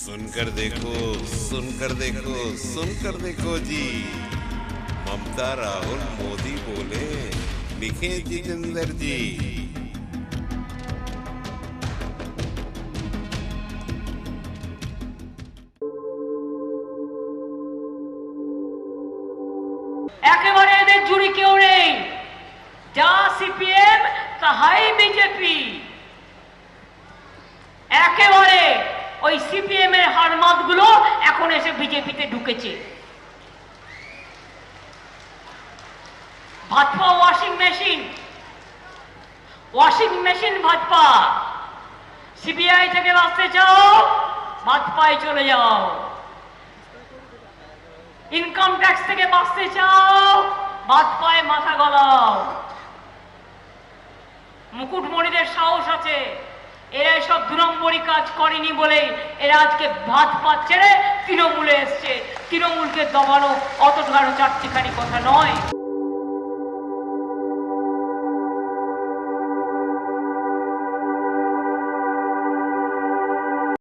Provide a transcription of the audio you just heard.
सुनकर देखो सुनकर देखो सुनकर देखो जी। ममता राहुल मोदी बोले, लिखे जितेंद्र जी। একেবারে এদের জুড়ি কেউ নেই, যা সিপিএম তাহাই বিজেপি। একেবারে ওই সিপিএম এর হারমাত গুলো এখন এসে বিজেপিতে ঢুকেছে। Bhajpa washing machine Bhajpa. CBI থেকে বাঁচতে চাও, ভাজপায় চলে যাও। ইনকাম ট্যাক্স থেকে বাঁচতে চাও, ভাজপায় মাথা গলাও। মুকুটমণিদের সাহস আছে, এরা সব 2 নম্বরই কাজ করেনি বলে এরা আজকে ভাজপা ছেড়ে তৃণমূলে এসছে। তৃণমূলকে দমানো অতটা চারটিখানি কথা নয়।